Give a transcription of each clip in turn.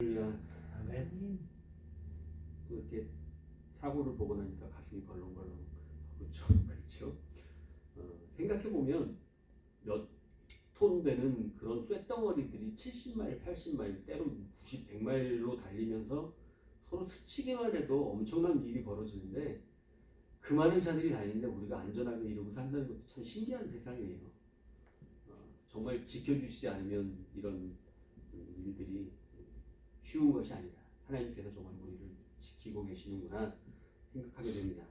아멘. 이렇게 사고를 보고 나니까 가슴이 벌렁벌렁 하고 그렇죠. 생각해 보면 몇 톤 되는 그런 쇳덩어리들이 70마일, 80마일, 때로는 90, 100마일로 달리면서 서로 스치기만 해도 엄청난 일이 벌어지는데 그 많은 차들이 다니는데 우리가 안전하게 이러고 산다는 것도 참 신기한 세상이에요. 정말 지켜주시지 않으면 이런 일들이 쉬운 것이 아니다. 하나님께서 정말 우리를 지키고 계시는구나 생각하게 됩니다.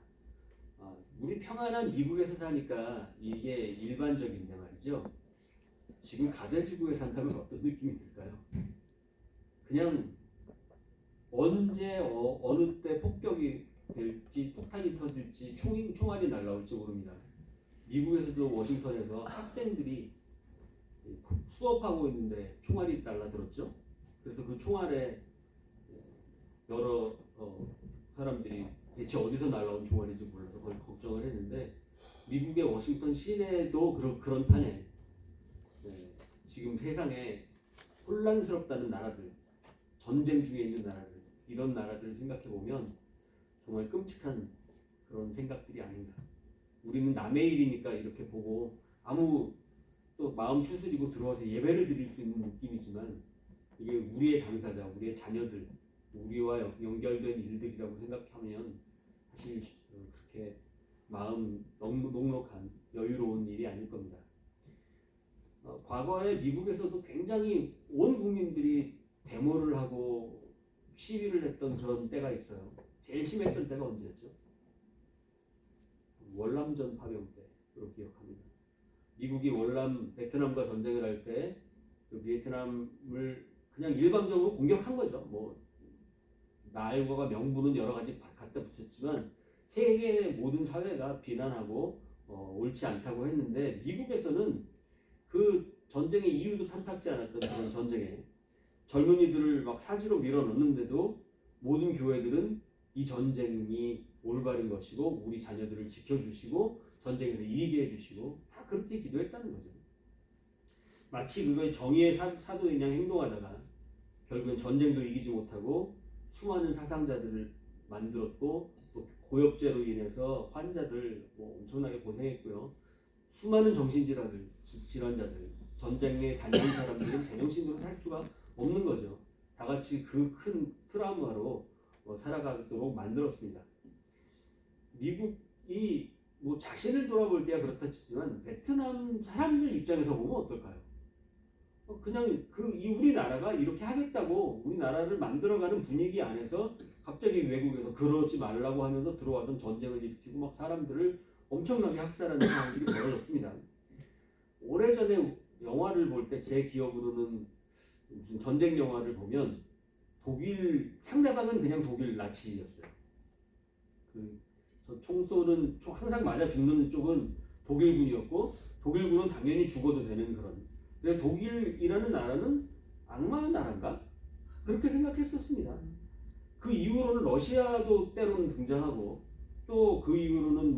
우리 평안한 미국에서 사니까 이게 일반적인데 말이죠. 지금 가자지구에 산다면 어떤 느낌이 들까요? 그냥 언제 어느 때 폭격이 될지 폭탄이 터질지 총알이 날라올지 모릅니다. 미국에서도 워싱턴에서 학생들이 수업하고 있는데 총알이 날라들었죠. 그래서 그 총알에 여러 사람들이 대체 어디서 날라온 총알인지 몰라서 거의 걱정을 했는데 미국의 워싱턴 시내도 그런 판에 지금 세상에 혼란스럽다는 나라들, 전쟁 중에 있는 나라들, 이런 나라들을 생각해 보면 정말 끔찍한 그런 생각들이 아닌가. 우리는 남의 일이니까 이렇게 보고 아무 또 마음 추스리고 들어와서 예배를 드릴 수 있는 느낌이지만 이게 우리의 당사자, 우리의 자녀들, 우리와 연결된 일들이라고 생각하면 사실 그렇게 마음 넉넉한 여유로운 일이 아닐 겁니다. 과거에 미국에서도 굉장히 온 국민들이 데모를 하고 시위를 했던 그런 때가 있어요. 제일 심했던 때가 언제였죠? 월남전 파병 때로 기억합니다. 미국이 베트남과 전쟁을 할 때 그 베트남을 그냥 일방적으로 공격한 거죠. 뭐 날과 명분은 여러 가지 갖다 붙였지만 세계 모든 사회가 비난하고 옳지 않다고 했는데 미국에서는 그 전쟁의 이유도 탐탁지 않았던 그런 전쟁에 젊은이들을 막 사지로 밀어넣는데도 모든 교회들은 이 전쟁이 올바른 것이고 우리 자녀들을 지켜주시고 전쟁에서 이기게 해주시고 다 그렇게 기도했다는 거죠. 마치 그거의 정의의 사도인 양 행동하다가 결국엔 전쟁도 이기지 못하고 수많은 사상자들을 만들었고 또 고엽제로 인해서 환자들 엄청나게 고생했고요. 수많은 질환자들, 전쟁에 다니는 사람들은 제정신으로 살 수가 없는 거죠. 다 같이 그 큰 트라우마로 살아가도록 만들었습니다. 미국이 자신을 돌아볼 때야 그렇다 치지만 베트남 사람들 입장에서 보면 어떨까요? 그냥 우리나라가 이렇게 하겠다고 우리나라를 만들어가는 분위기 안에서 갑자기 외국에서 그러지 말라고 하면서 들어와서 전쟁을 일으키고 막 사람들을 엄청나게 학살하는 상황들이 벌어졌습니다. 오래전에 영화를 볼 때 제 기억으로는 무슨 전쟁 영화를 보면 상대방은 그냥 독일 나치였어요. 총 쏘는 항상 맞아 죽는 쪽은 독일군이었고 독일군은 당연히 죽어도 되는 그런. 그래서 독일이라는 나라는 악마의 나라인가? 그렇게 생각했었습니다. 그 이후로는 러시아도 때로는 등장하고 또 그 이후로는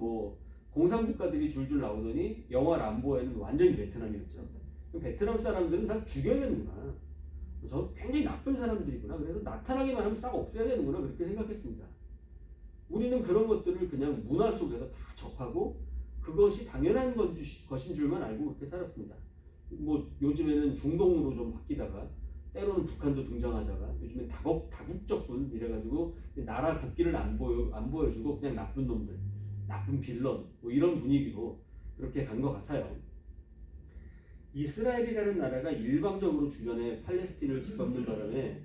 공산국가들이 줄줄 나오더니 영화 람보에는 완전히 베트남이었죠. 베트남 사람들은 다 죽여야 되는구나. 그래서 굉장히 나쁜 사람들이구나. 그래서 나타나기만 하면 싹 없애야 되는구나. 그렇게 생각했습니다. 우리는 그런 것들을 그냥 문화 속에서 다 접하고 그것이 당연한 것인 줄만 알고 그렇게 살았습니다. 요즘에는 중동으로 좀 바뀌다가 때로는 북한도 등장하다가 요즘엔 다국적군 이래가지고 나라 국기를 안 보여주고 그냥 나쁜 놈들, 나쁜 빌런 이런 분위기로 그렇게 간 것 같아요. 이스라엘이라는 나라가 일방적으로 주변에 팔레스틴을 짓밟는 바람에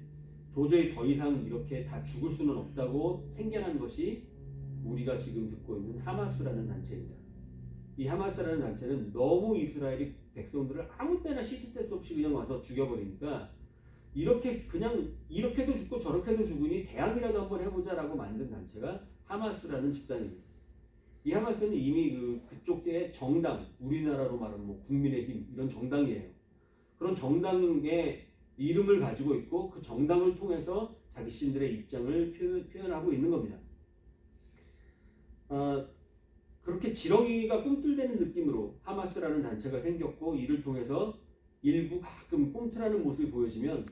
도저히 더 이상 이렇게 다 죽을 수는 없다고 생겨난 것이 우리가 지금 듣고 있는 하마스라는 단체입니다. 이 하마스라는 단체는 너무 이스라엘이 백성들을 아무 때나 시도 때도 없이 그냥 와서 죽여버리니까 이렇게도 죽고 저렇게도 죽으니 대항이라도 한번 해보자라고 만든 단체가 하마스라는 집단입니다. 이 하마스는 이미 그쪽의 정당, 우리나라로 말하면 국민의힘 이런 정당이에요. 그런 정당의 이름을 가지고 있고 그 정당을 통해서 자신들의 입장을 표현하고 있는 겁니다. 그렇게 지렁이가 꿈틀대는 느낌으로 하마스라는 단체가 생겼고 이를 통해서 일부 가끔 꿈틀하는 모습이 보여지면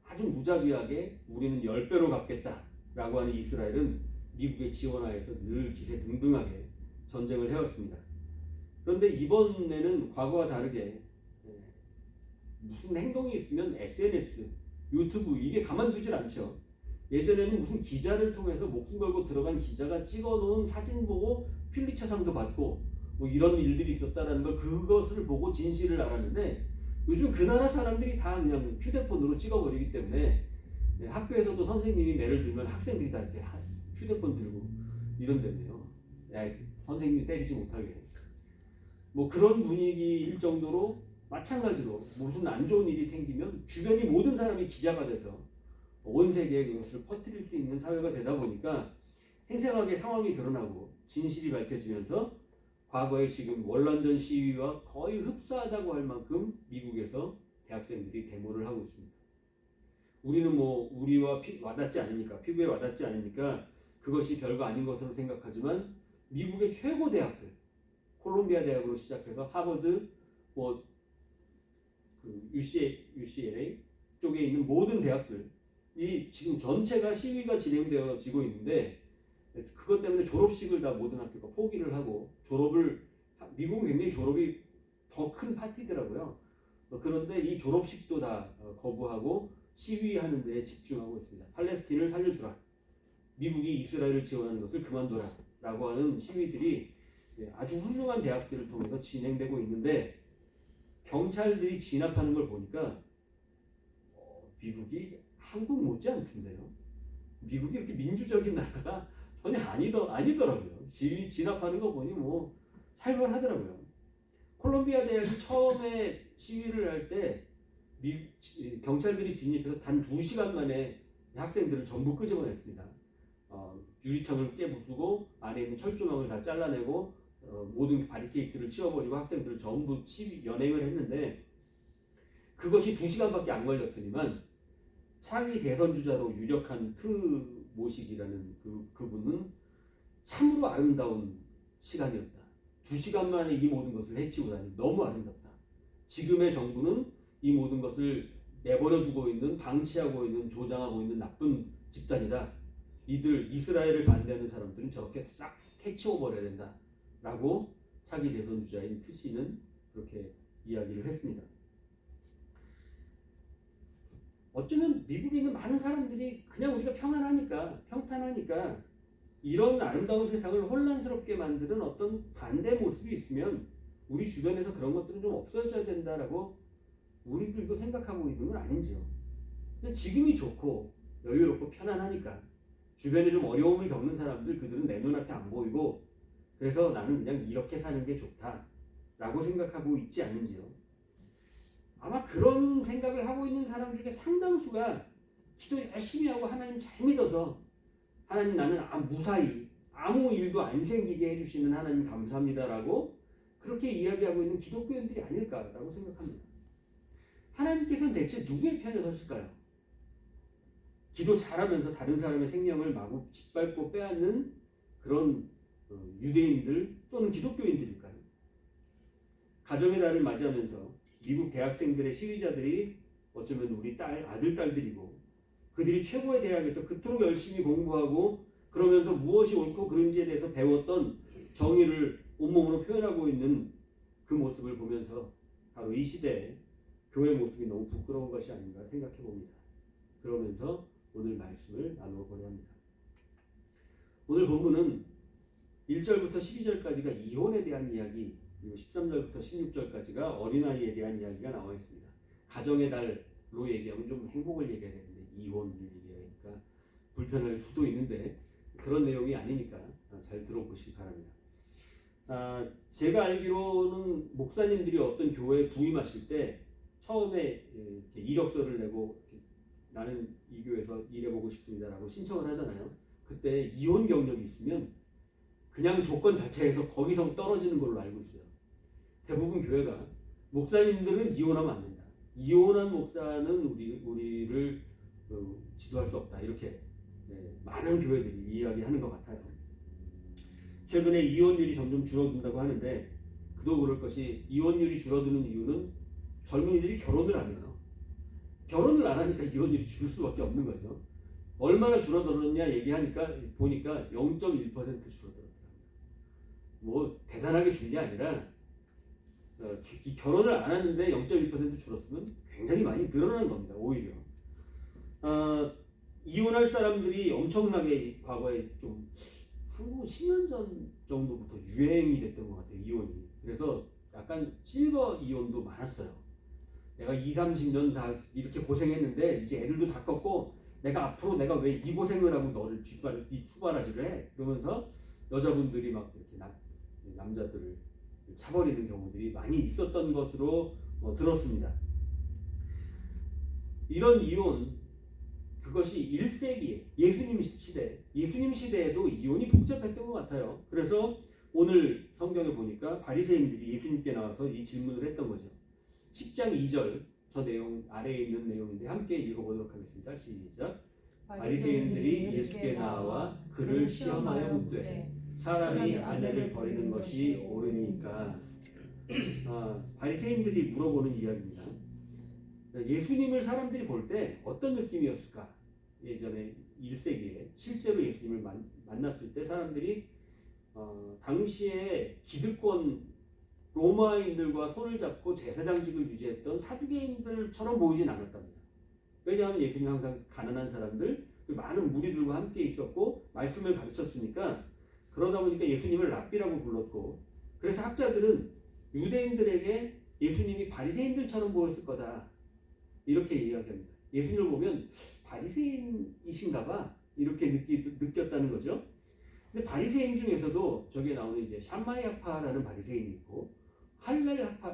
아주 무자비하게 우리는 10배로 갚겠다라고 하는 이스라엘은 미국의 지원하에서 늘 기세등등하게 전쟁을 해왔습니다. 그런데 이번에는 과거와 다르게 무슨 행동이 있으면 SNS, 유튜브 이게 가만두질 않죠. 예전에는 무슨 기자를 통해서 목숨 걸고 들어간 기자가 찍어놓은 사진 보고 퓰리처상도 받고 뭐 이런 일들이 있었다라는 걸 그것을 보고 진실을 알았는데 요즘 그 나라 사람들이 다 그냥 휴대폰으로 찍어버리기 때문에 학교에서도 선생님이 매를 들면 학생들이 다 이렇게 휴대폰 들고 이런 데네요. 선생님이 때리지 못하게 뭐 그런 분위기일 정도로 마찬가지로 무슨 안 좋은 일이 생기면 주변이 모든 사람이 기자가 돼서 온 세계에 그것을 퍼뜨릴 수 있는 사회가 되다 보니까 생생하게 상황이 드러나고 진실이 밝혀지면서 과거에 지금 월남전 시위와 거의 흡사하다고 할 만큼 미국에서 대학생들이 데모를 하고 있습니다. 우리는 뭐 우리와 와닿지 않으니까 피부에 와닿지 않으니까 그것이 별거 아닌 것으로 생각하지만 미국의 최고 대학들 콜롬비아 대학으로 시작해서 하버드 뭐 그 UCLA 쪽에 있는 모든 대학들이 지금 전체가 시위가 진행되어지고 있는데 그것 때문에 졸업식을 다 모든 학교가 포기를 하고 미국은 굉장히 졸업이 더 큰 파티더라고요. 그런데 이 졸업식도 다 거부하고 시위하는 데에 집중하고 있습니다. 팔레스틴을 살려주라. 미국이 이스라엘을 지원하는 것을 그만둬라. 라고 하는 시위들이 아주 훌륭한 대학들을 통해서 진행되고 있는데 경찰들이 진압하는 걸 보니까 미국이 한국 못지않던데요. 미국이 이렇게 민주적인 나라가 전혀 아니더라고요. 진압하는 거 보니 뭐 살벌하더라고요. 콜롬비아 대학이 처음에 시위를 할 때 경찰들이 진입해서 단 2시간 만에 학생들을 전부 끄집어냈습니다. 유리창을 깨부수고 안에 있는 철조망을 다 잘라내고 모든 바리케이트를 치워버리고 학생들을 전부 연행을 했는데 그것이 2시간밖에 안 걸렸더니만 차기 대선 주자로 유력한 모식이라는 그분은 참으로 아름다운 시간이었다. 2시간 만에 이 모든 것을 해치고 다니 너무 아름답다. 지금의 정부는 이 모든 것을 내버려 두고 있는 방치하고 있는 조장하고 있는 나쁜 집단이다. 이들 이스라엘을 반대하는 사람들은 저렇게 싹 해치워 버려야 된다. 라고 차기 대선 주자인 트시는 그렇게 이야기를 했습니다. 어쩌면 미국에 있는 많은 사람들이 그냥 우리가 평탄하니까 이런 아름다운 세상을 혼란스럽게 만드는 어떤 반대 모습이 있으면 우리 주변에서 그런 것들은 좀 없어져야 된다라고 우리들도 생각하고 있는 건 아닌지요. 그냥 지금이 좋고 여유롭고 편안하니까 주변에 좀 어려움을 겪는 사람들 그들은 내 눈앞에 안 보이고 그래서 나는 그냥 이렇게 사는 게 좋다라고 생각하고 있지 않는지요. 아마 그런 생각을 하고 있는 사람 중에 상당수가 기도 열심히 하고 하나님 잘 믿어서 하나님 나는 무사히 아무 일도 안 생기게 해주시는 하나님 감사합니다라고 그렇게 이야기하고 있는 기독교인들이 아닐까라고 생각합니다. 하나님께서는 대체 누구의 편에 서실까요? 기도 잘하면서 다른 사람의 생명을 마구 짓밟고 빼앗는 그런 유대인들 또는 기독교인들일까요? 가정의 달을 맞이하면서 미국 대학생들의 시위자들이 어쩌면 우리 아들, 딸들이고 그들이 최고의 대학에서 그토록 열심히 공부하고 그러면서 무엇이 옳고 그른지에 대해서 배웠던 정의를 온몸으로 표현하고 있는 그 모습을 보면서 바로 이 시대에 교회 모습이 너무 부끄러운 것이 아닌가 생각해 봅니다. 그러면서 오늘 말씀을 나누어 보려 합니다. 오늘 본문은 1절부터 12절까지가 이혼에 대한 이야기, 그리고 13절부터 16절까지가 어린아이에 대한 이야기가 나와 있습니다. 가정의 달로 얘기하면 좀 행복을 얘기해야 되는데 이혼을 얘기하니까 불편할 수도 있는데 그런 내용이 아니니까 잘 들어보시기 바랍니다. 제가 알기로는 목사님들이 어떤 교회에 부임하실 때 처음에 이렇게 이력서를 내고 나는 이 교회에서 일해보고 싶습니다라고 신청을 하잖아요. 그때 이혼 경력이 있으면 그냥 조건 자체에서 거기서 떨어지는 걸로 알고 있어요. 대부분 교회가 목사님들은 이혼하면 안 된다. 이혼한 목사는 우리를 지도할 수 없다. 이렇게 많은 교회들이 이야기하는 것 같아요. 최근에 이혼율이 점점 줄어든다고 하는데 그도 그럴 것이 이혼율이 줄어드는 이유는 젊은이들이 결혼을 안 해요. 결혼을 안 하니까 이혼율이 줄 수밖에 없는 거죠. 얼마나 줄어들었냐 얘기하니까 보니까 0.1% 줄어들었더라고요. 뭐 대단하게 준 게 아니라 결혼을 안 하는데 0.1% 줄었으면 굉장히 많이 늘어난 겁니다. 오히려 이혼할 사람들이 엄청나게 과거에 좀 한국은 10년 전 정도부터 유행이 됐던 것 같아요. 이혼이. 그래서 약간 실버 이혼도 많았어요. 내가 20, 30년 다 이렇게 고생했는데 이제 애들도 다 컸고 앞으로 내가 왜 이 고생을 하고 너를 뒷바라지를 해? 그러면서 여자분들이 막 이렇게 남자들을 차버리는 경우들이 많이 있었던 것으로 들었습니다. 이런 이혼, 그것이 1세기에 예수님 시대에도 이혼이 복잡했던 것 같아요. 그래서 오늘 성경에 보니까 바리새인들이 예수님께 나와서 이 질문을 했던 거죠. 10장 2절, 저 내용 아래에 있는 내용인데 함께 읽어보도록 하겠습니다. 시작. 바리새인들이 예수께 나와 그를 시험하여 묻되 사람이 아내를 버리는 것이 옳으니까. 바리새인들이 물어보는 이야기입니다. 예수님을 사람들이 볼 때 어떤 느낌이었을까? 예전에 1세기에 실제로 예수님을 만났을 때 사람들이 당시에 기득권 로마인들과 손을 잡고 제사장직을 유지했던 사두개인들처럼 보이진 않았답니다. 왜냐하면 예수님은 항상 가난한 사람들, 많은 무리들과 함께 있었고 말씀을 가르쳤으니까, 그러다 보니까 예수님을 랍비라고 불렀고, 그래서 학자들은 유대인들에게 예수님이 바리새인들처럼 보였을 거다 이렇게 이야기합니다. 예수님을 보면 바리새인이신가 봐 이렇게 느꼈다는 거죠. 근데 바리새인 중에서도 저기에 나오는 이제 샴마이아파라는 바리새인이 있고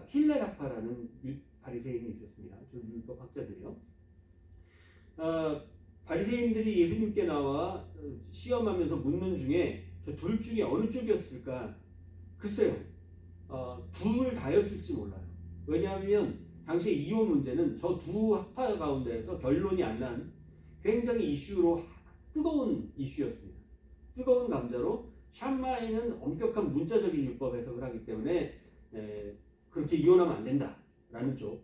힐레라파라는 바리새인이 있었습니다. 저 율법 학자들이요. 바리새인들이 예수님께 나와 시험하면서 묻는 중에 저 둘 중에 어느 쪽이었을까? 글쎄요. 둘 다였을지 몰라요. 왜냐하면 당시 이혼 문제는 저 두 학파 가운데에서 결론이 안 난 굉장히 뜨거운 이슈였습니다. 뜨거운 감자로 샴마이는 엄격한 문자적인 율법 해석을 하기 때문에 그렇게 이혼하면 안 된다라는 쪽,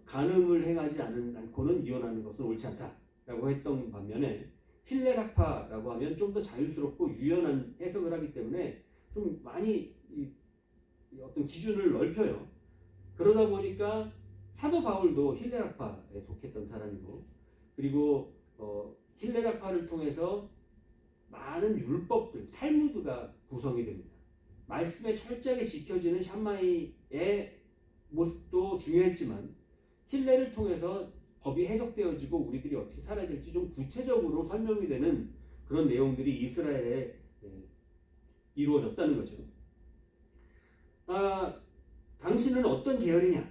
간음을 행하지 않고는 이혼하는 것은 옳지 않다라고 했던 반면에 힐레라파라고 하면 좀 더 자유스럽고 유연한 해석을 하기 때문에 좀 많이 어떤 기준을 넓혀요. 그러다 보니까 사도 바울도 힐레라파에 속했던 사람이고, 그리고 힐레라파를 통해서 많은 율법들, 탈무드가 구성이 됩니다. 말씀에 철저하게 지켜지는 샴마이의 모습도 중요했지만 힐레를 통해서 법이 해석되어지고 우리들이 어떻게 살아야 될지 좀 구체적으로 설명이 되는 그런 내용들이 이스라엘에 이루어졌다는 거죠. 당신은 어떤 계열이냐?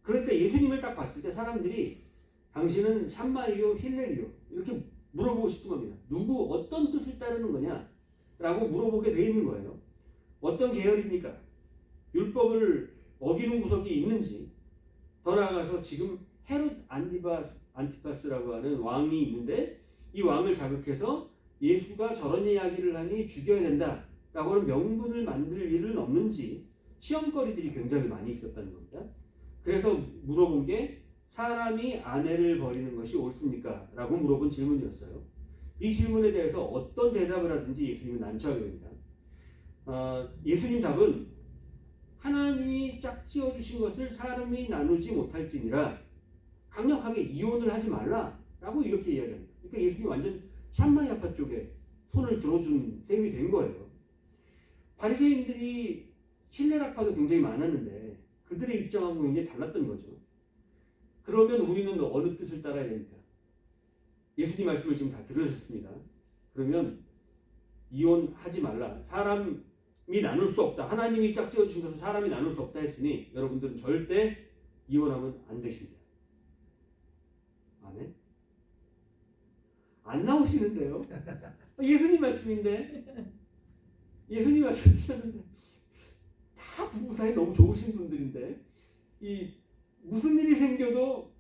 그러니까 예수님을 딱 봤을 때 사람들이 당신은 샴마이요, 힐레리요 이렇게 물어보고 싶은 겁니다. 누구 어떤 뜻을 따르는 거냐? 라고 물어보게 돼 있는 거예요. 어떤 계열입니까? 율법을 어기는 구석이 있는지, 더 나아가서 지금 헤롯 안티파스라고 하는 왕이 있는데 이 왕을 자극해서 예수가 저런 이야기를 하니 죽여야 된다라고 하는 명분을 만들 일은 없는지 시험거리들이 굉장히 많이 있었다는 겁니다. 그래서 물어본 게 사람이 아내를 버리는 것이 옳습니까? 라고 물어본 질문이었어요. 이 질문에 대해서 어떤 대답을 하든지 예수님은 난처하게 됩니다. 예수님 답은 하나님이 짝지어 주신 것을 사람이 나누지 못할지니라 강력하게 이혼을 하지 말라라고 이렇게 이야기합니다. 그러니까 예수님이 완전 샴마이아파 쪽에 손을 들어준 셈이 된 거예요. 바리새인들이 힐레라파도 굉장히 많았는데 그들의 입장하고 굉장히 달랐던 거죠. 그러면 우리는 어느 뜻을 따라야 됩니까? 예수님 말씀을 지금 다 들으셨습니다. 그러면 이혼하지 말라. 사람이 나눌 수 없다. 하나님이 짝지어 주신 것을 사람이 나눌 수 없다 했으니 여러분들은 절대 이혼하면 안 되십니다. 아멘? 안 나오시는데요? 예수님 말씀인데, 예수님 말씀이셨는데 다 부부 사이 너무 좋으신 분들인데 무슨 일이 생겨도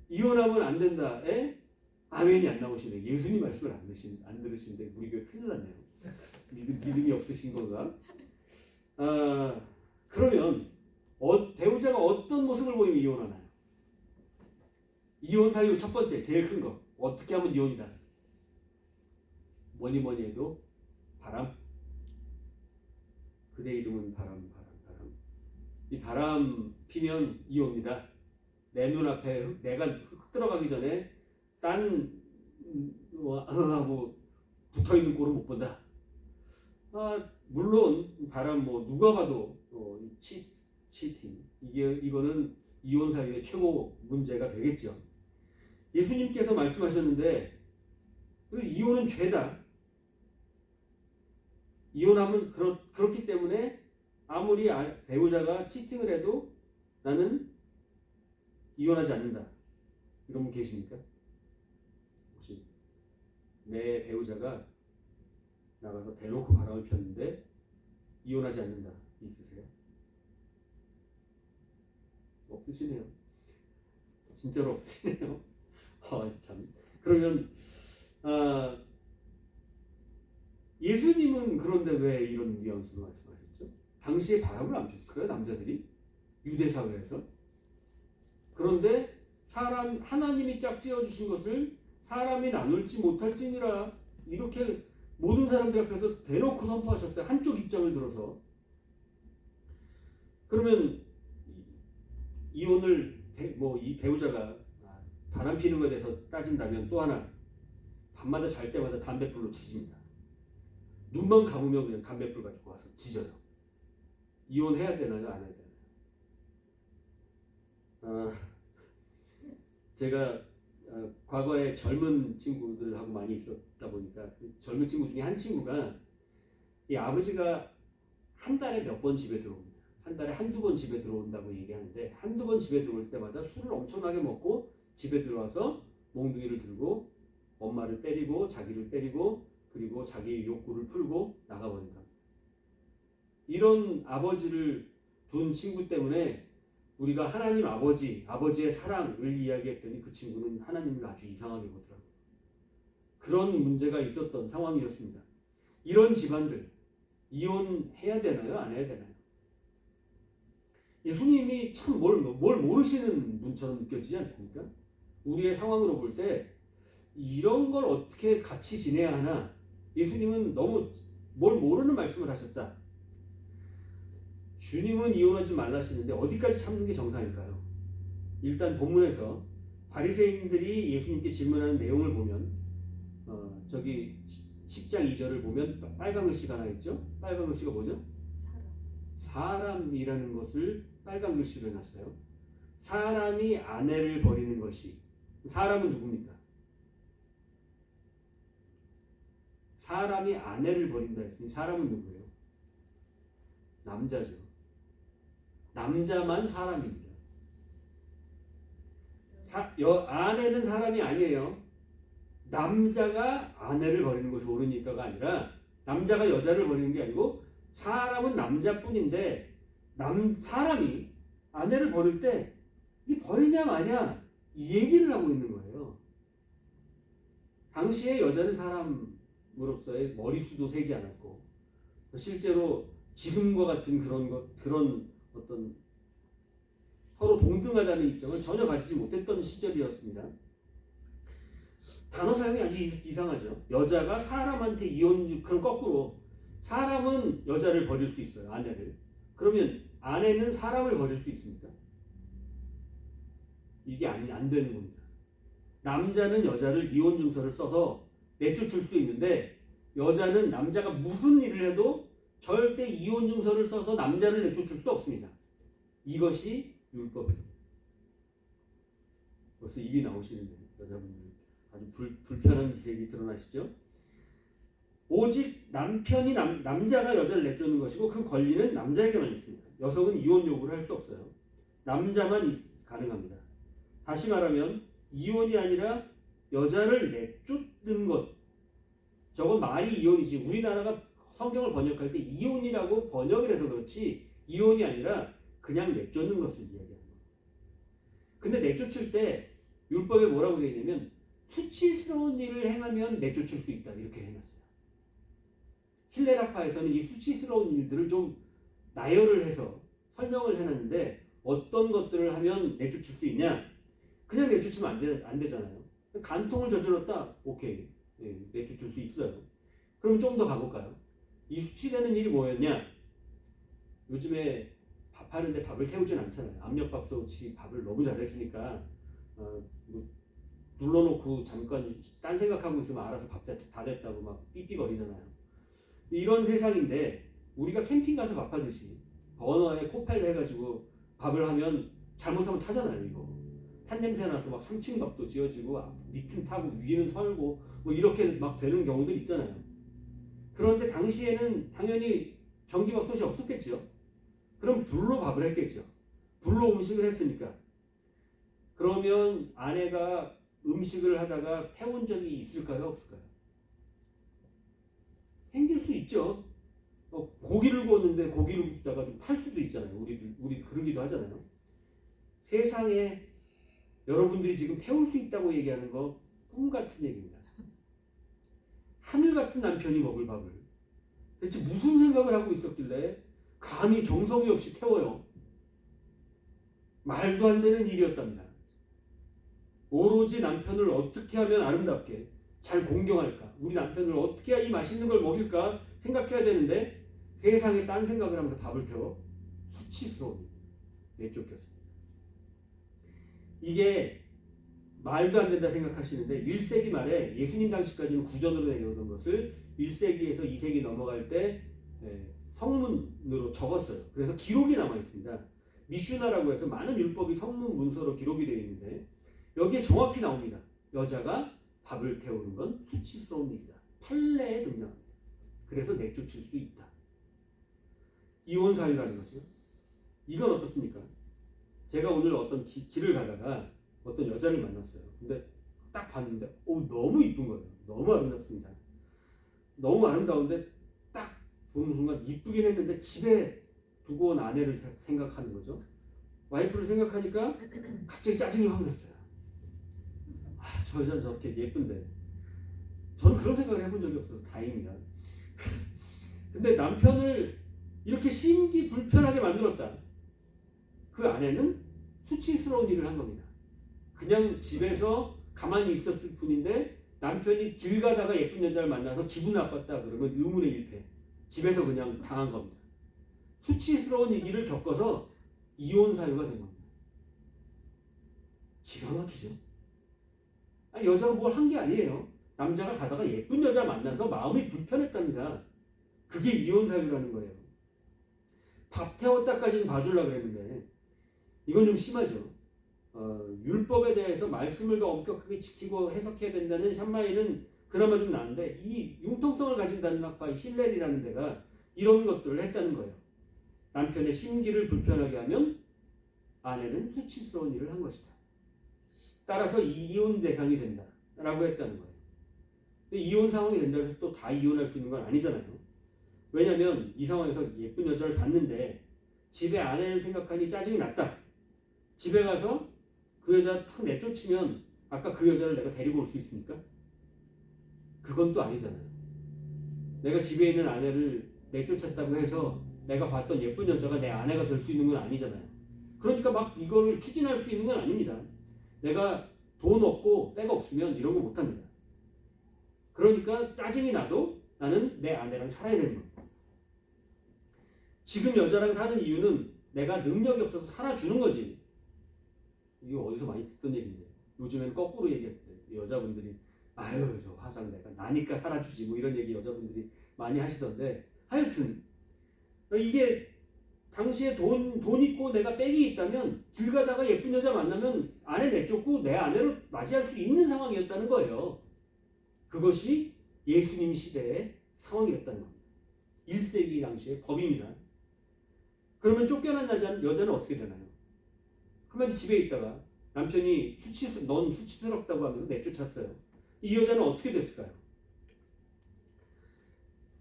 이혼하면 안 된다에 아멘이 안 나오시네. 예수님 말씀을 안 들으시는데 우리 교회 큰일 났네요. 믿음이 없으신 건가? 그러면 배우자가 어떤 모습을 보이면 이혼하나요? 이혼 사유 첫 번째, 제일 큰 거. 어떻게 하면 이혼이다. 뭐니 뭐니 해도 바람. 그대 이름은 바람. 이 바람 피면 이혼이다. 내 눈앞에 내가 흙 들어가기 전에 딴 하고 붙어있는 꼴은 못 본다. 물론 바람 누가 봐도 치팅 이거는 이혼 사유의 최고 문제가 되겠죠. 예수님께서 말씀하셨는데 이혼은 죄다. 이혼하면 그렇기 때문에 아무리 배우자가 치팅을 해도 나는 이혼하지 않는다. 이런 분 계십니까? 혹시 내 배우자가 나가서 대놓고 바람을 폈는데 이혼하지 않는다. 있으세요? 없으시네요. 진짜로 없으시네요. 참. 그러면 예수님은 그런데 왜 이런 뉘앙스로 말씀하셨죠? 당시에 바람을 안 폈을까요? 남자들이? 유대 사회에서? 그런데 하나님이 짝지어 주신 것을 사람이 나눌지 못할지니라 이렇게 모든 사람들 앞에서 대놓고 선포하셨어요. 한쪽 입장을 들어서. 그러면 이혼을 이 배우자가 바람 피는 것에 대해서 따진다면 또 하나 밤마다 잘 때마다 담뱃불로 치집니다. 눈만 감으면 그냥 담뱃불 가지고 와서 지져요. 이혼해야 되나요? 안 해야 되나요? 제가 과거에 젊은 친구들하고 많이 있었다 보니까 젊은 친구 중에 한 친구가 이 아버지가 한 달에 몇 번 집에 들어옵니다. 한 달에 한두 번 집에 들어온다고 얘기하는데 한두 번 집에 들어올 때마다 술을 엄청나게 먹고 집에 들어와서 몽둥이를 들고 엄마를 때리고 자기를 때리고 그리고 자기의 욕구를 풀고 나가버린다. 이런 아버지를 둔 친구 때문에 우리가 하나님 아버지의 사랑을 이야기했더니 그 친구는 하나님을 아주 이상하게 보더라고요. 그런 문제가 있었던 상황이었습니다. 이런 집안들 이혼해야 되나요? 안 해야 되나요? 예수님이 참 뭘 모르시는 분처럼 느껴지지 않습니까? 우리의 상황으로 볼 때 이런 걸 어떻게 같이 지내야 하나? 예수님은 너무 뭘 모르는 말씀을 하셨다. 주님은 이혼하지 말라시는데 어디까지 참는 게 정상일까요? 일단 본문에서 바리새인들이 예수님께 질문하는 내용을 보면 저기 10장 2절을 보면 빨간 글씨가 하나 있죠? 빨간 글씨가 뭐죠? 사람이라는 것을 빨간 글씨로 해놨어요. 사람이 아내를 버리는 것이 사람은 누굽니까? 사람이 아내를 버린다 했으니 사람은 누구예요? 남자죠. 남자만 사람입니다. 아내는 사람이 아니에요. 남자가 아내를 버리는 것이 옳으니까가 아니라 남자가 여자를 버리는 게 아니고 사람은 남자뿐인데 사람이 아내를 버릴 때 이 버리냐 마냐 이 얘기를 하고 있는 거예요. 당시에 여자는 사람으로서의 머리수도 세지 않았고 실제로 지금과 같은 그런 어떤 서로 동등하다는 입장을 전혀 가지지 못했던 시절이었습니다. 단어 사용이 아주 이상하죠. 여자가 사람한테 그럼 거꾸로 사람은 여자를 버릴 수 있어요. 아내를. 그러면 아내는 사람을 버릴 수 있습니까? 이게 안 되는 겁니다. 남자는 여자를 이혼 증서를 써서 내쫓을 수 있는데 여자는 남자가 무슨 일을 해도 절대 이혼 증서를 써서 남자를 내쫓을 수 없습니다. 이것이 율법입니다. 벌써 입이 나오시는데 여자분들 아주 불편한 기색이 드러나시죠? 오직 남편이 남자가 여자를 내쫓는 것이고 그 권리는 남자에게만 있습니다. 여성은 이혼 요구를 할 수 없어요. 남자만 가능합니다. 다시 말하면 이혼이 아니라 여자를 내쫓는 것. 저건 말이 이혼이지. 우리나라가 성경을 번역할 때 이혼이라고 번역을 해서 그렇지 이혼이 아니라 그냥 내쫓는 것을 이야기하는 거예요. 근데 내쫓을 때 율법에 뭐라고 되어 있냐면 수치스러운 일을 행하면 내쫓을 수 있다 이렇게 해놨어요. 힐레라파에서는 이 수치스러운 일들을 좀 나열을 해서 설명을 해놨는데 어떤 것들을 하면 내쫓을 수 있냐? 그냥 내쫓으면 안 되잖아요. 간통을 저질렀다, 오케이, 내쫓을 수 있어요. 그럼 좀 더 가볼까요? 이 수치되는 일이 뭐였냐? 요즘에 밥하는데 밥을 태우진 않잖아요. 압력밥솥이 밥을 너무 잘해주니까 뭐 눌러놓고 잠깐 딴 생각하고 있으면 알아서 밥 다 됐다고 막 삐삐거리잖아요. 이런 세상인데 우리가 캠핑 가서 밥하듯이 버너에 코펠을 해가지고 밥을 하면 잘못하면 타잖아요. 이거 탄냄새 나서 막 3층 밥도 지어지고 밑은 타고 위는 설고 뭐 이렇게 막 되는 경우들 있잖아요. 그런데 당시에는 당연히 전기밥솥이 없었겠죠. 그럼 불로 밥을 했겠죠. 불로 음식을 했으니까. 그러면 아내가 음식을 하다가 태운 적이 있을까요? 없을까요? 생길 수 있죠. 고기를 구웠는데 고기를 굽다가 좀 탈 수도 있잖아요. 우리 그러기도 하잖아요. 세상에 여러분들이 지금 태울 수 있다고 얘기하는 거 꿈 같은 얘기입니다. 하늘 같은 남편이 먹을 밥을 대체 무슨 생각을 하고 있었길래 감히 정성이 없이 태워요. 말도 안 되는 일이었답니다. 오로지 남편을 어떻게 하면 아름답게 잘 공경할까? 우리 남편을 어떻게 해야 이 맛있는 걸 먹일까? 생각해야 되는데 세상에 딴 생각을 하면서 밥을 태워 수치스러운 내쫓겼습니다. 이게 말도 안 된다 생각하시는데 1세기 말에 예수님 당시까지는 구전으로 내려오던 것을 1세기에서 2세기 넘어갈 때 성문으로 적었어요. 그래서 기록이 남아 있습니다. 미슈나라고 해서 많은 율법이 성문 문서로 기록이 되어 있는데 여기에 정확히 나옵니다. 여자가 밥을 태우는 건 수치스러운 일이다. 판례에 등장합니다. 그래서 내쫓을 수 있다. 이혼 사유라는 거죠. 이건 어떻습니까? 제가 오늘 어떤 길을 가다가 어떤 여자를 만났어요. 근데 딱 봤는데 너무 이쁜 거예요. 너무 아름답습니다. 너무 아름다운데 딱 보는 순간 이쁘긴 했는데 집에 두고 온 아내를 생각하는 거죠. 와이프를 생각하니까 갑자기 짜증이 확 났어요. 저 여자는 저렇게 예쁜데 저는 그런 생각을 해본 적이 없어서 다행입니다. 근데 남편을 이렇게 심기 불편하게 만들었다. 그 아내는 수치스러운 일을 한 겁니다. 그냥 집에서 가만히 있었을 뿐인데 남편이 길 가다가 예쁜 여자를 만나서 기분 나빴다 그러면 의문의 일패. 집에서 그냥 당한 겁니다. 수치스러운 일을 겪어서 이혼 사유가 된 겁니다. 기가 막히죠. 여자가 뭘 한 게 아니에요. 남자가 가다가 예쁜 여자 만나서 마음이 불편했답니다. 그게 이혼 사유라는 거예요. 밥 태웠다까지는 봐주려고 그랬는데 이건 좀 심하죠. 율법에 대해서 말씀을 더 엄격하게 지키고 해석해야 된다는 샴마이는 그나마 좀 나은데 이 융통성을 가진 단락과 힐렐이라는 데가 이런 것들을 했다는 거예요. 남편의 심기를 불편하게 하면 아내는 수치스러운 일을 한 것이다. 따라서 이혼 대상이 된다라고 했다는 거예요. 근데 이혼 상황이 된다고 해서 또 다 이혼할 수 있는 건 아니잖아요. 왜냐하면 이 상황에서 예쁜 여자를 봤는데 집에 아내를 생각하니 짜증이 났다. 집에 가서 그 여자 탁 내쫓으면 아까 그 여자를 내가 데리고 올 수 있습니까? 그건 또 아니잖아요. 내가 집에 있는 아내를 내쫓았다고 해서 내가 봤던 예쁜 여자가 내 아내가 될 수 있는 건 아니잖아요. 그러니까 막 이거를 추진할 수 있는 건 아닙니다. 내가 돈 없고 때가 없으면 이런 거 못합니다. 그러니까 짜증이 나도 나는 내 아내랑 살아야 되는 겁니다. 지금 여자랑 사는 이유는 내가 능력이 없어서 살아주는 거지. 이거 어디서 많이 듣던 얘기인데 요즘엔 거꾸로 얘기할 때 여자분들이 아유 저 화상 내가 나니까 살아주지 뭐 이런 얘기 여자분들이 많이 하시던데 하여튼 이게 당시에 돈 있고 내가 빽이 있다면 길 가다가 예쁜 여자 만나면 아내 내쫓고 내 아내를 맞이할 수 있는 상황이었다는 거예요. 그것이 예수님 시대의 상황이었다는 겁니다. 1세기 당시의 법입니다. 그러면 쫓겨난 여자는 어떻게 되나요? 한마디 집에 있다가 남편이 넌 수치스럽다고 하면서 내쫓았어요. 이 여자는 어떻게 됐을까요?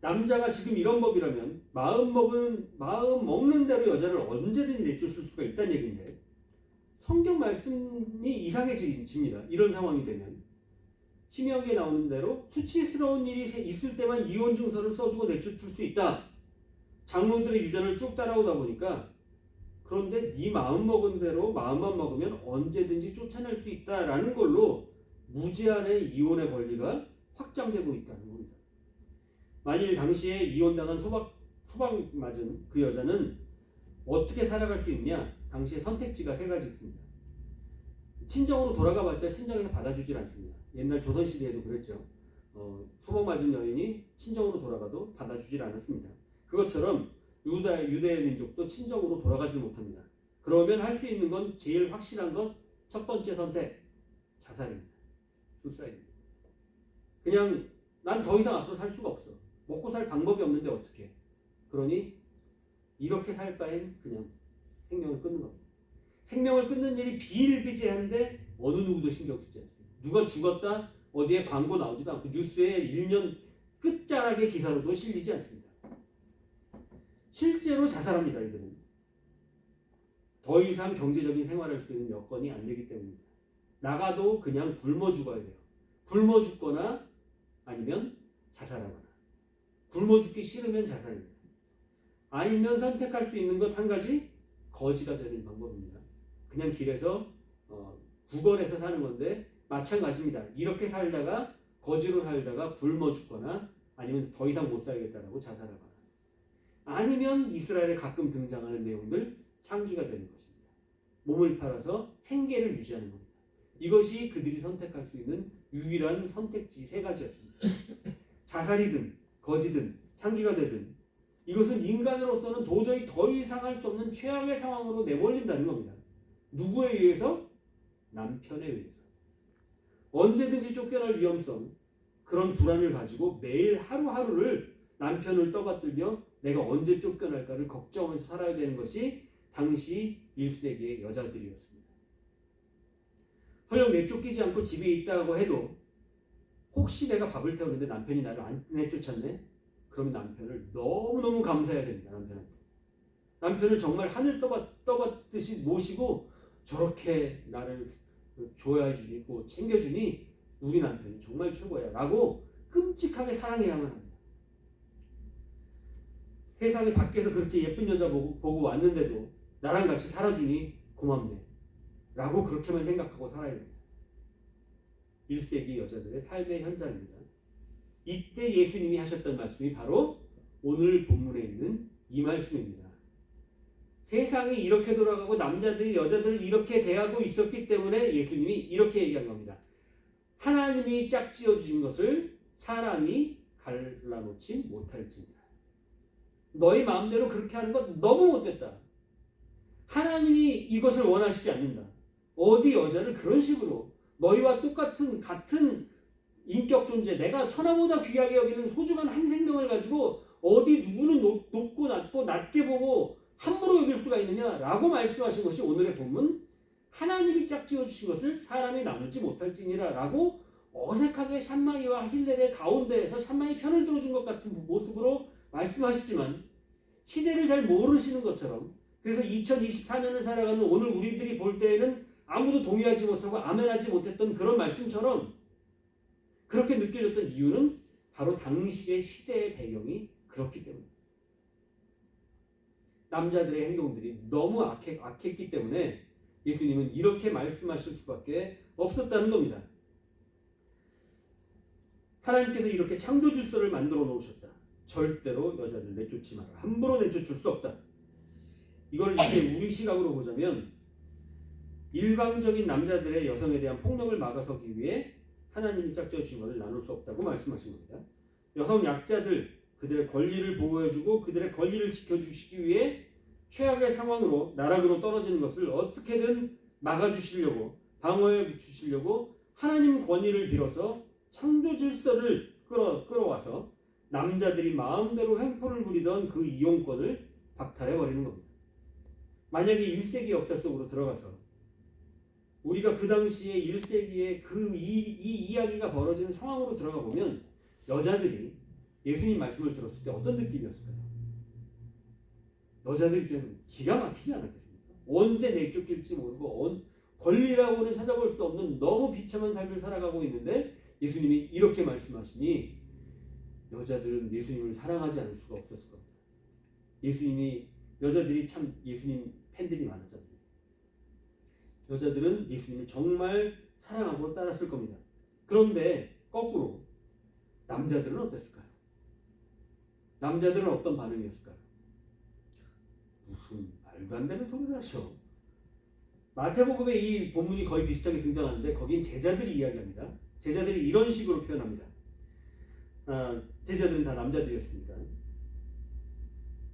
남자가 지금 이런 법이라면 마음 먹는 대로 여자를 언제든지 내쫓을 수가 있다는 얘기인데 성경 말씀이 이상해집니다. 이런 상황이 되면 신명기에 나오는 대로 수치스러운 일이 있을 때만 이혼 증서를 써주고 내쫓을 수 있다. 장로들의 유전을 쭉 따라오다 보니까 그런데 네 마음 먹은 대로 마음만 먹으면 언제든지 쫓아낼 수 있다라는 걸로 무제한의 이혼의 권리가 확장되고 있다는 겁니다. 만일 당시에 이혼당한 소박 맞은 그 여자는 어떻게 살아갈 수 있냐? 당시에 선택지가 세 가지 있습니다. 친정으로 돌아가봤자 친정에서 받아주질 않습니다. 옛날 조선시대에도 그랬죠. 소박 맞은 여인이 친정으로 돌아가도 받아주질 않았습니다. 그것처럼 유대 민족도 친정으로 돌아가지 못합니다. 그러면 할 수 있는 건 제일 확실한 것 첫 번째 선택 자살입니다. 수사입니다. 그냥 난 더 이상 앞으로 살 수가 없어. 먹고 살 방법이 없는데 어떻게? 그러니 이렇게 살 바엔 그냥 생명을 끊는 겁니다. 생명을 끊는 일이 비일비재한데 어느 누구도 신경 쓰지 않습니다. 누가 죽었다 어디에 광고 나오지도 않고 뉴스에 1년 끝자락의 기사로도 실리지 않습니다. 실제로 자살합니다. 이들은 더 이상 경제적인 생활할 수 있는 여건이 안 되기 때문입니다. 나가도 그냥 굶어 죽어야 돼요. 굶어 죽거나 아니면 자살하거나. 굶어 죽기 싫으면 자살입니다. 아니면 선택할 수 있는 것 한 가지, 거지가 되는 방법입니다. 그냥 길에서 구걸해서 사는 건데 마찬가지입니다. 이렇게 살다가 거지로 살다가 굶어 죽거나 아니면 더 이상 못 살겠다라고 자살하거나 아니면 이스라엘에 가끔 등장하는 내용들 창기가 되는 것입니다. 몸을 팔아서 생계를 유지하는 겁니다. 이것이 그들이 선택할 수 있는 유일한 선택지 세 가지였습니다. 자살이든 거지든 창기가 되든 이것은 인간으로서는 도저히 더 이상 할 수 없는 최악의 상황으로 내몰린다는 겁니다. 누구에 의해서? 남편에 의해서. 언제든지 쫓겨날 위험성, 그런 불안을 가지고 매일 하루하루를 남편을 떠받들며 내가 언제 쫓겨날까를 걱정하면서 살아야 되는 것이 당시 1세기의 여자들이었습니다. 설령 내쫓기지 않고 집에 있다고 해도 혹시 내가 밥을 태우는데 남편이 나를 안 내쫓았네? 그럼 남편을 너무너무 감사해야 됩니다. 남편을 정말 하늘 떠받듯이 모시고 저렇게 나를 좋아해주고 챙겨주니 우리 남편이 정말 최고야 라고 끔찍하게 사랑해야만 합니다. 세상에 밖에서 그렇게 예쁜 여자 보고 왔는데도 나랑 같이 살아주니 고맙네 라고 그렇게만 생각하고 살아야 됩니다. 1세기 여자들의 삶의 현장입니다. 이때 예수님이 하셨던 말씀이 바로 오늘 본문에 있는 이 말씀입니다. 세상이 이렇게 돌아가고 남자들이 여자들을 이렇게 대하고 있었기 때문에 예수님이 이렇게 얘기한 겁니다. 하나님이 짝지어 주신 것을 사람이 갈라놓지 못할지니라. 너희 마음대로 그렇게 하는 것 너무 못됐다. 하나님이 이것을 원하시지 않는다. 어디 여자를 그런 식으로 너희와 같은 인격 존재, 내가 천하보다 귀하게 여기는 소중한 한 생명을 가지고 어디 누구는 높고 낮고 낮게 보고 함부로 여길 수가 있느냐라고 말씀하신 것이 오늘의 본문 하나님이 짝지어 주신 것을 사람이 나누지 못할지니라 라고 어색하게 샴마이와 힐렐의 가운데에서 샴마이 편을 들어준 것 같은 모습으로 말씀하시지만 시대를 잘 모르시는 것처럼 그래서 2024년을 살아가는 오늘 우리들이 볼 때에는 아무도 동의하지 못하고 아멘하지 못했던 그런 말씀처럼 그렇게 느껴졌던 이유는 바로 당시의 시대의 배경이 그렇기 때문입니다. 남자들의 행동들이 너무 악했기 때문에 예수님은 이렇게 말씀하실 수밖에 없었다는 겁니다. 하나님께서 이렇게 창조 질서를 만들어 놓으셨다. 절대로 여자들 내쫓지 마라. 함부로 내쫓을 수 없다. 이걸 이제 우리 시각으로 보자면 일방적인 남자들의 여성에 대한 폭력을 막아서기 위해 하나님이 짝지어 주신 것을 나눌 수 없다고 말씀하신 겁니다. 여성 약자들, 그들의 권리를 보호해주고 그들의 권리를 지켜주시기 위해 최악의 상황으로 나락으로 떨어지는 것을 어떻게든 막아주시려고 방어해 주시려고 하나님 권위를 빌어서 창조 질서를 끌어와서 남자들이 마음대로 횡포를 부리던 그 이용권을 박탈해버리는 겁니다. 만약에 1세기 역사 속으로 들어가서 우리가 그 당시에 1세기에 이 이야기가 벌어지는 상황으로 들어가 보면 여자들이 예수님 말씀을 들었을 때 어떤 느낌이었을까요? 여자들이 좀 기가 막히지 않았겠습니까? 언제 내쫓길지 모르고 권리라고는 찾아볼 수 없는 너무 비참한 삶을 살아가고 있는데 예수님이 이렇게 말씀하시니 여자들은 예수님을 사랑하지 않을 수가 없었을 겁니다. 여자들이 참 예수님 팬들이 많았잖아요. 여자들은 예수님을 정말 사랑하고 따랐을 겁니다. 그런데 거꾸로 남자들은 어땠을까요? 남자들은 어떤 반응이었을까요? 무슨 말도 안 되는 소리를 하셔. 마태복음에 이 본문이 거의 비슷하게 등장하는데 거긴 제자들이 이야기합니다. 제자들이 이런 식으로 표현합니다. 제자들은 다 남자들이었으니까.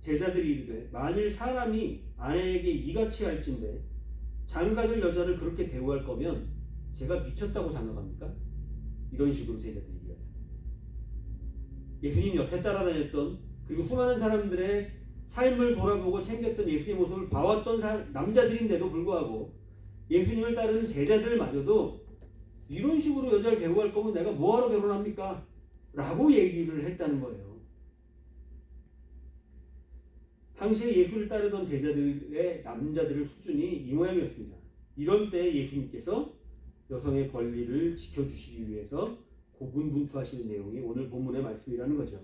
제자들이 이르되 만일 사람이 아내에게 이같이 할진대 장가들 여자를 그렇게 대우할 거면 제가 미쳤다고 장가갑니까? 이런 식으로 제자들이 이야기합니다. 예수님 여태 따라다녔던 그리고 수많은 사람들의 삶을 돌아보고 챙겼던 예수님의 모습을 봐왔던 남자들인데도 불구하고 예수님을 따르는 제자들마저도 이런 식으로 여자를 대우할 거면 내가 뭐하러 결혼합니까? 라고 얘기를 했다는 거예요. 당시에 예수를 따르던 제자들의 남자들의 수준이 이 모양이었습니다. 이런 때 예수님께서 여성의 권리를 지켜주시기 위해서 고군분투하시는 내용이 오늘 본문의 말씀이라는 거죠.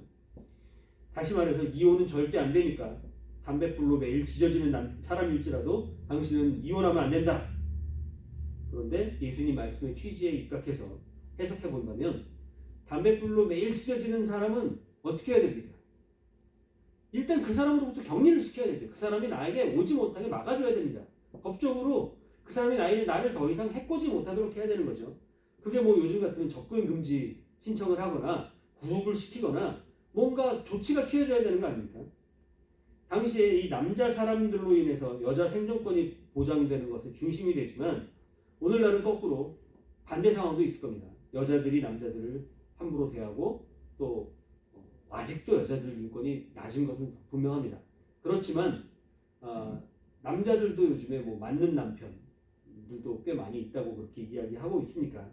다시 말해서 이혼은 절대 안 되니까 담뱃불로 매일 지져지는 사람일지라도 당신은 이혼하면 안 된다. 그런데 예수님 말씀의 취지에 입각해서 해석해 본다면 담뱃불로 매일 지져지는 사람은 어떻게 해야 됩니까? 일단 그 사람으로부터 격리를 시켜야 되죠. 그 사람이 나에게 오지 못하게 막아줘야 됩니다. 법적으로 그 사람이 나를 더 이상 해코지 못하도록 해야 되는 거죠. 그게 뭐 요즘 같으면 접근 금지 신청을 하거나 구속을 시키거나 뭔가 조치가 취해져야 되는 거 아닙니까? 당시에 이 남자 사람들로 인해서 여자 생존권이 보장되는 것의 중심이 되지만 오늘날은 거꾸로 반대 상황도 있을 겁니다. 여자들이 남자들을 함부로 대하고 또 아직도 여자들 인권이 낮은 것은 분명합니다. 그렇지만 남자들도 요즘에 뭐 맞는 남편들도 꽤 많이 있다고 그렇게 이야기하고 있으니까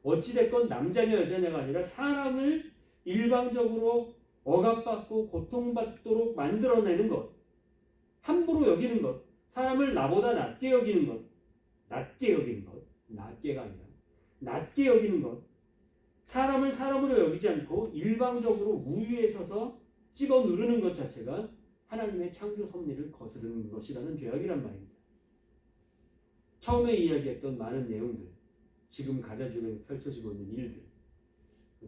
어찌됐건 남자냐 여자냐가 아니라 사람을 일방적으로 억압받고 고통받도록 만들어내는 것, 함부로 여기는 것, 사람을 나보다 낮게 여기는 것, 낮게가 아니라 낮게 여기는 것, 사람을 사람으로 여기지 않고 일방적으로 우위에 서서 찍어 누르는 것 자체가 하나님의 창조 섭리를 거스르는 것이라는 죄악이란 말입니다. 처음에 이야기했던 많은 내용들, 지금 가자 주변에 펼쳐지고 있는 일들,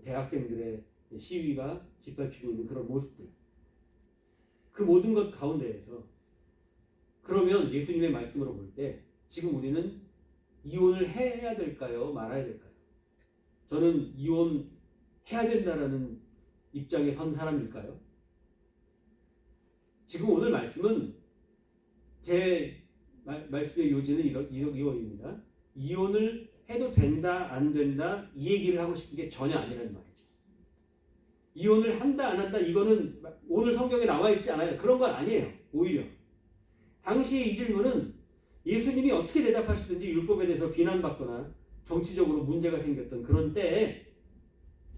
대학생들의 시위가 짓밟히고 있는 그런 모습들, 그 모든 것 가운데에서 그러면 예수님의 말씀으로 볼 때 지금 우리는 이혼을 해야 될까요? 말아야 될까요? 저는 이혼해야 된다라는 입장에 선 사람일까요? 지금 오늘 말씀은 제 말씀의 요지는 이거입니다. 이혼을 해도 된다 안 된다 이 얘기를 하고 싶은 게 전혀 아니라는 말이죠. 이혼을 한다 안 한다 이거는 오늘 성경에 나와 있지 않아요. 그런 건 아니에요. 오히려 당시에 이 질문은 예수님이 어떻게 대답하시든지 율법에 대해서 비난받거나 정치적으로 문제가 생겼던 그런 때에,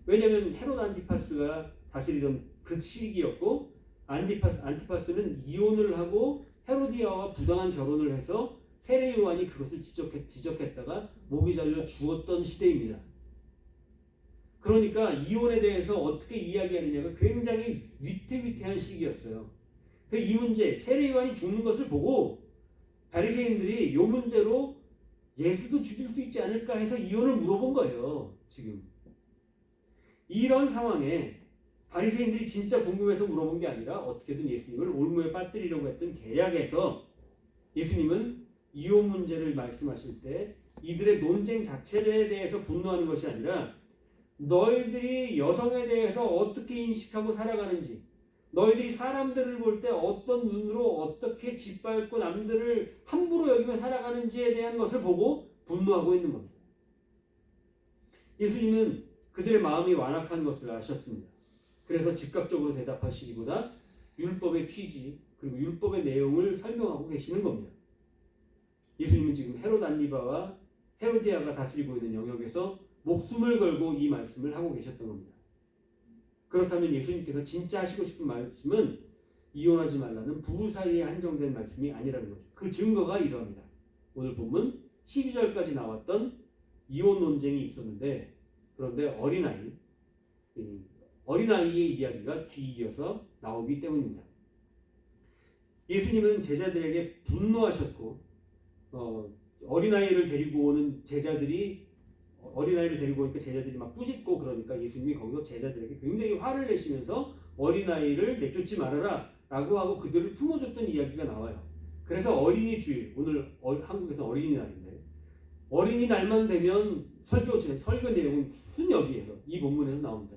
왜냐하면 헤롯 안티파스가 다스리던 그 시기였고 안티파스는 이혼을 하고 헤로디아와 부당한 결혼을 해서 세례 요한이 그것을 지적했다가 목이 잘려 죽었던 시대입니다. 그러니까 이혼에 대해서 어떻게 이야기하느냐가 굉장히 위태위태한 시기였어요. 이 문제, 세례 요한이 죽는 것을 보고 바리새인들이 이 문제로 예수도 죽일 수 있지 않을까 해서 이혼을 물어본 거예요. 지금 이런 상황에 바리새인들이 진짜 궁금해서 물어본 게 아니라 어떻게든 예수님을 올무에 빠뜨리려고 했던 계략에서 예수님은 이혼 문제를 말씀하실 때 이들의 논쟁 자체에 대해서 분노하는 것이 아니라 너희들이 여성에 대해서 어떻게 인식하고 살아가는지, 너희들이 사람들을 볼 때 어떤 눈으로 어떻게 짓밟고 남들을 함부로 여기며 살아가는지에 대한 것을 보고 분노하고 있는 겁니다. 예수님은 그들의 마음이 완악한 것을 아셨습니다. 그래서 즉각적으로 대답하시기보다 율법의 취지 그리고 율법의 내용을 설명하고 계시는 겁니다. 예수님은 지금 헤롯 안티바와 헤로디아가 다스리고 있는 영역에서 목숨을 걸고 이 말씀을 하고 계셨던 겁니다. 그렇다면 예수님께서 진짜 하시고 싶은 말씀은 이혼하지 말라는 부부 사이에 한정된 말씀이 아니라는 거죠. 그 증거가 이러합니다. 오늘 본문 12절까지 나왔던 이혼 논쟁이 있었는데, 그런데 어린아이의 이야기가 뒤이어서 나오기 때문입니다. 예수님은 제자들에게 분노하셨고 어린아이를 데리고 오는 제자들이 어린아이를 데리고 오니까 제자들이 막 꾸짖고 그러니까 예수님이 거기서 제자들에게 굉장히 화를 내시면서 어린아이를 내쫓지 말아라 라고 하고 그들을 품어줬던 이야기가 나와요. 그래서 어린이 주일, 오늘 한국에서 어린이날인데 어린이날만 되면 설교 내용은 순여기에서 이 본문에서 나옵니다.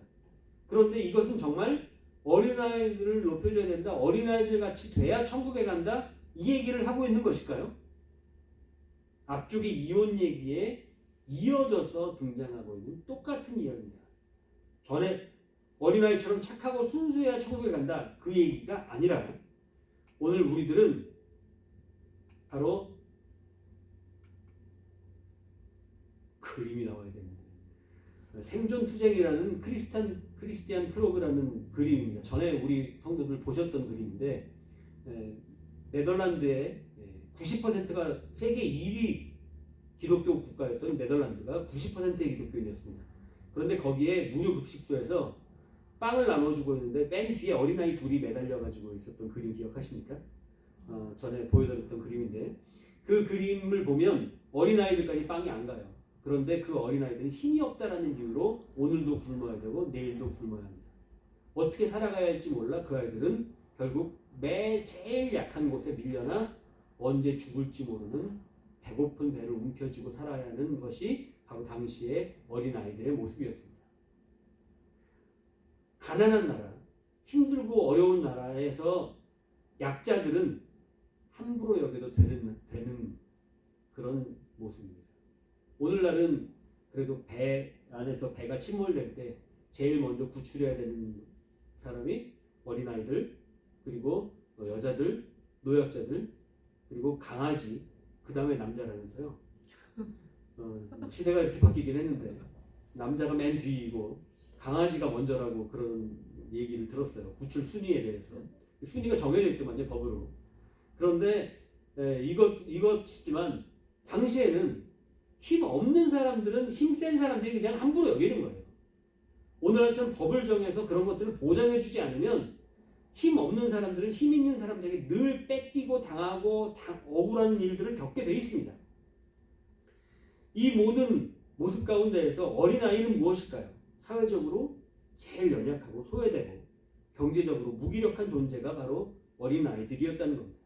그런데 이것은 정말 어린아이들을 높여줘야 된다, 어린아이들 같이 돼야 천국에 간다, 이 얘기를 하고 있는 것일까요? 앞쪽의 이혼 얘기에 이어져서 등장하고 있는 똑같은 이야기입니다. 전에 어린아이처럼 착하고 순수해야 천국에 간다, 그 얘기가 아니라 오늘 우리들은 바로 그림이 나와야 되는데 생존투쟁이라는 크리스티안 프로그라는 그림입니다. 전에 우리 성도들 보셨던 그림인데 네덜란드의 90%가 세계 1위 기독교 국가였던 네덜란드가 90%의 기독교인이었습니다. 그런데 거기에 무료 급식소에서 빵을 나눠주고 있는데 맨 뒤에 어린아이 둘이 매달려가지고 있었던 그림 기억하십니까? 전에 보여드렸던 그림인데 그 그림을 보면 어린아이들까지 빵이 안 가요. 그런데 그 어린아이들은 힘이 없다라는 이유로 오늘도 굶어야 되고 내일도 굶어야 합니다. 어떻게 살아가야 할지 몰라 그 아이들은 결국 제일 약한 곳에 밀려나 언제 죽을지 모르는 배고픈 배를 움켜쥐고 살아야 하는 것이 바로 당시의 어린아이들의 모습이었습니다. 가난한 나라, 힘들고 어려운 나라에서 약자들은 함부로 여겨도 되는 그런 모습입니다. 오늘날은 그래도 배 안에서 배가 침몰될 때 제일 먼저 구출해야 되는 사람이 어린아이들, 그리고 여자들, 노약자들, 그리고 강아지, 그 다음에 남자라면서요. 시대가 이렇게 바뀌긴 했는데 남자가 맨 뒤이고 강아지가 먼저라고 그런 얘기를 들었어요. 구출 순위에 대해서. 순위가 정해져 있더만요, 법으로. 그런데 이것이지만 당시에는 힘 없는 사람들은 힘센 사람들이 그냥 함부로 여기는 거예요. 오늘날처럼 법을 정해서 그런 것들을 보장해주지 않으면 힘 없는 사람들은 힘 있는 사람들에게 늘 뺏기고 당하고 억울한 일들을 겪게 되어 있습니다. 이 모든 모습 가운데에서 어린아이는 무엇일까요? 사회적으로 제일 연약하고 소외되고 경제적으로 무기력한 존재가 바로 어린아이들이었다는 겁니다.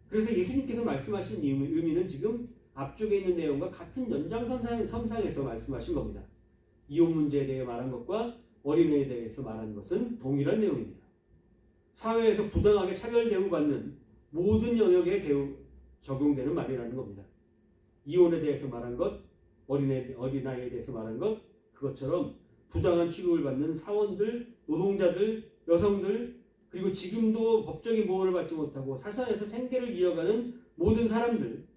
그래서 예수님께서 말씀하신 의미는 지금 앞쪽에 있는 내용과 같은 연장선상에서 말씀하신 겁니다. 이혼 문제에 대해 말한 것과 어린애에 대해서 말한 것은 동일한 내용입니다. 사회에서 부당하게 차별 대우받는 모든 영역에 적용되는 말이라는 겁니다. 이혼에 대해서 말한 것, 어린아이에 대해서 말한 것, 그것처럼 부당한 취급을 받는 사원들, 노동자들, 여성들, 그리고 지금도 법적인 보호를 받지 못하고 사선에서 생계를 이어가는 모든 사람들,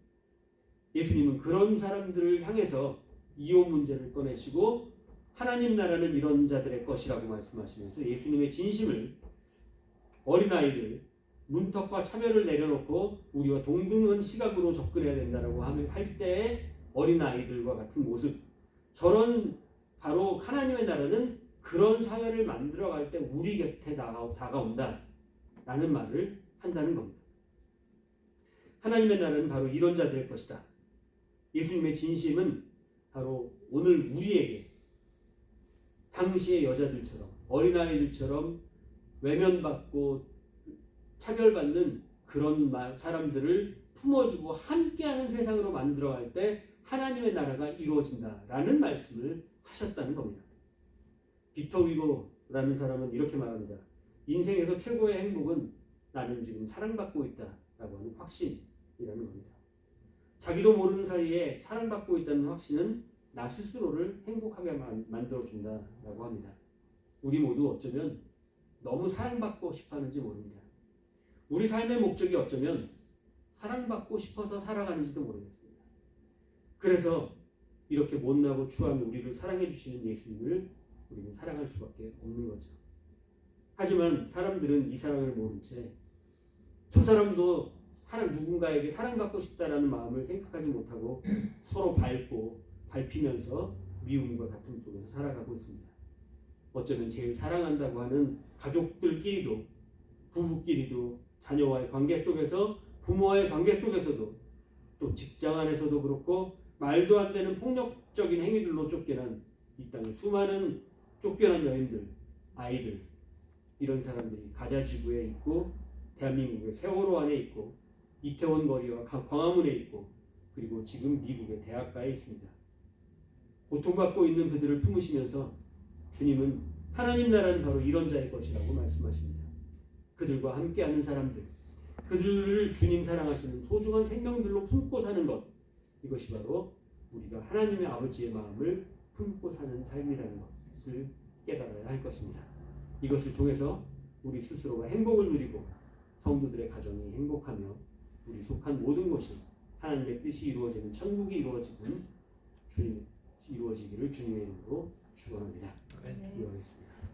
예수님은 그런 사람들을 향해서 이혼 문제를 꺼내시고 하나님 나라는 이런 자들의 것이라고 말씀하시면서 예수님의 진심을 어린아이들, 문턱과 차별을 내려놓고 우리와 동등한 시각으로 접근해야 된다고 할 때의 어린아이들과 같은 모습, 저런 바로 하나님의 나라는 그런 사회를 만들어갈 때 우리 곁에 다가온다 라는 말을 한다는 겁니다. 하나님의 나라는 바로 이런 자들의 것이다. 예수님의 진심은 바로 오늘 우리에게 당시의 여자들처럼 어린아이들처럼 외면받고 차별받는 그런 사람들을 품어주고 함께하는 세상으로 만들어갈 때 하나님의 나라가 이루어진다라는 말씀을 하셨다는 겁니다. 빅터 위고라는 사람은 이렇게 말합니다. 인생에서 최고의 행복은 나는 지금 사랑받고 있다라고 하는 확신이라는 겁니다. 자기도 모르는 사이에 사랑받고 있다는 확신은 나 스스로를 행복하게 만들어준다라고 합니다. 우리 모두 어쩌면 너무 사랑받고 싶어하는지 모릅니다. 우리 삶의 목적이 어쩌면 사랑받고 싶어서 살아가는지도 모르겠습니다. 그래서 이렇게 못나고 추한 우리를 사랑해 주시는 예수님을 우리는 사랑할 수밖에 없는 거죠. 하지만 사람들은 이 사랑을 모른 채 저 사람도 누군가에게 사랑받고 싶다라는 마음을 생각하지 못하고 서로 밟히면서 미움과 다툼 속에서 살아가고 있습니다. 어쩌면 제일 사랑한다고 하는 가족들끼리도, 부부끼리도 자녀와의 관계 속에서, 부모와의 관계 속에서도, 또 직장 안에서도 그렇고 말도 안 되는 폭력적인 행위들로 쫓겨난 이 땅의 수많은 쫓겨난 여인들, 아이들, 이런 사람들이 가자 지구에 있고 대한민국의 세월호 안에 있고 이태원 거리와 광화문에 있고 그리고 지금 미국의 대학가에 있습니다. 고통받고 있는 그들을 품으시면서 주님은 하나님 나라는 바로 이런 자의 것이라고 말씀하십니다. 그들과 함께하는 사람들, 그들을 주님 사랑하시는 소중한 생명들로 품고 사는 것, 이것이 바로 우리가 하나님의 아버지의 마음을 품고 사는 삶이라는 것을 깨달아야 할 것입니다. 이것을 통해서 우리 스스로가 행복을 누리고 성도들의 가정이 행복하며 우리 속한 모든 것이 하나님의 뜻이 이루어지는 천국이 이루어지기를 주님의 이름으로 축원합니다. 기도하겠습니다.